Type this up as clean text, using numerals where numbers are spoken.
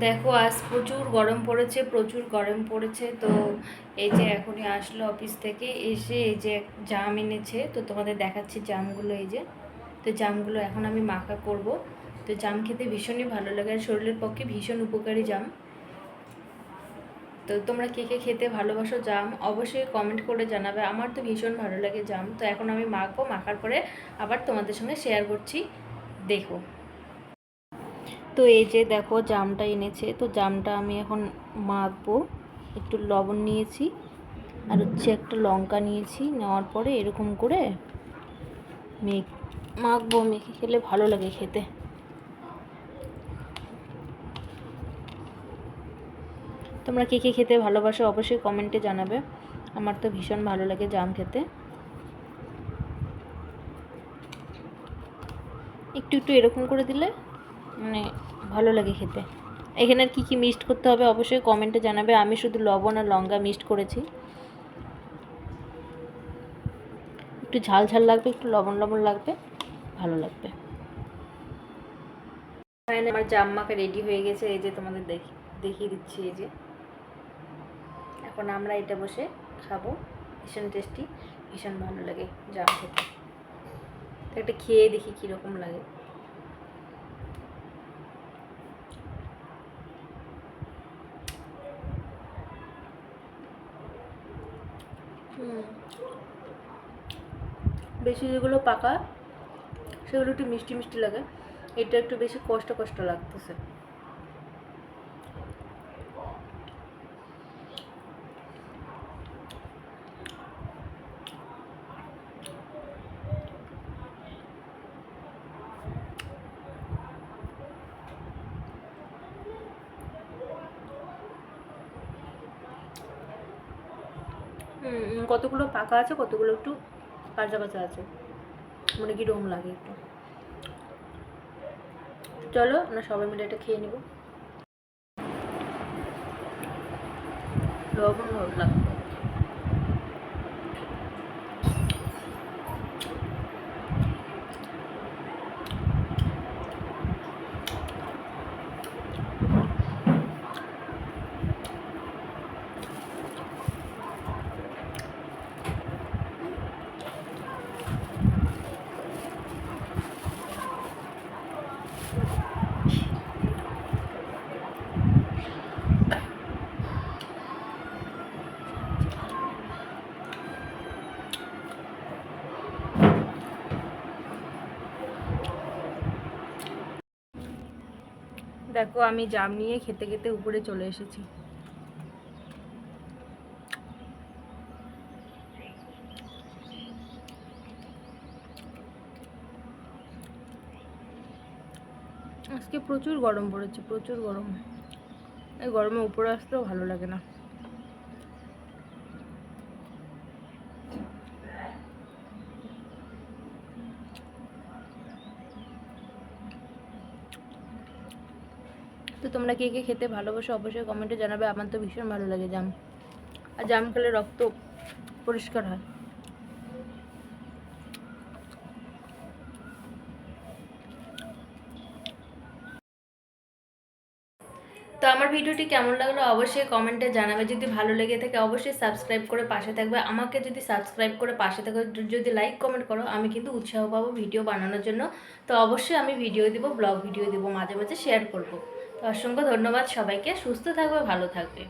দেখো আজ প্রচুর গরম পড়েছে তো এই যে এখনই আসলো অফিস থেকে এসে এই যে জাম এনেছে, তো তোমাদের দেখাচ্ছি জামগুলো। এই যে তো জামগুলো এখন আমি মাখা করব। তো জাম খেতে ভীষণই ভালো লাগে আর শরীরের পক্ষে ভীষণ উপকারী জাম। তো তোমরা কে কে খেতে ভালোবাসো জাম অবশ্যই কমেন্ট করে জানাবে। আমার তো ভীষণ ভালো লাগে জাম। তো এখন আমি মাখবো, মাখার পরে আবার তোমাদের সঙ্গে শেয়ার করছি, দেখো। তো এই যে দেখো জামটা এনেছে, তো জামটা আমি এখন মাখবো। একটু লবণ নিয়েছি আর হচ্ছে একটা লঙ্কা নিয়েছি, নেওয়ার পরে এরকম করে মাখবো। মেখে খেলে ভালো লাগে খেতে। তোমরা কে কে খেতে ভালোবাসো অবশ্যই কমেন্টে জানাবে। আমার তো ভীষণ ভালো লাগে জাম খেতে। একটু একটু এরকম করে দিলে মানে ভালো লাগে খেতে। এখানে আর কী কী মিক্সড করতে হবে অবশ্যই কমেন্টে জানাবে। আমি শুধু লবণ আর লঙ্কা মিক্সড করেছি। একটু ঝাল ঝাল লাগবে, একটু লবণ লবণ লাগবে, ভালো লাগবে। আমার জাম মাখা রেডি হয়ে গেছে। এই যে তোমাদের দেখিয়ে দিচ্ছি। এই যে এখন আমরা এটা বসে খাবো। ভীষণ টেস্টি, ভীষণ ভালো লাগে জাম খেতে। তো একটা খেয়ে দেখি কীরকম লাগে। বেশি যেগুলো পাকা সেগুলো একটু মিষ্টি মিষ্টি লাগে, এটা একটু বেশি কষ্ট কষ্ট লাগতেছে। কতগুলো পাকা আছে, কতগুলো একটু কাঁচা কাঁচা আছে, মানে কীরকম লাগে একটু। চলো আমরা সবাই মিলে এটা খেয়ে নিব। লবণ লাগবে। দেখো আমি জাম নিয়ে খেতে খেতে উপরে চলে এসেছি। আজকে প্রচুর গরম পড়েছে, প্রচুর গরম। এই গরমে উপরে আসতেও ভালো লাগে না। তো তোমরা কে কে খেতে ভালোবাসো অবশ্যই কমেন্টে জানাবে। আমার তো ভীষণ ভালো লাগে জাম, আর জাম খেলে রক্ত পরিষ্কার হয়। তো আমার ভিডিওটি কেমন লাগলো অবশ্যই কমেন্টে জানাবে। যদি ভালো লেগে থাকে অবশ্যই সাবস্ক্রাইব করে পাশে থাকবে। আমাকে যদি সাবস্ক্রাইব করে পাশে থাকো, যদি লাইক কমেন্ট করো, আমি কিন্তু উৎসাহ পাবো ভিডিও বানানোর জন্য। তো অবশ্যই আমি ভিডিও দিব, ব্লগ ভিডিও দিব, মাঝে মাঝে শেয়ার করব। তো অসংখ্য ধন্যবাদ সবাইকে। সুস্থ থাকবে, ভালো থাকবে।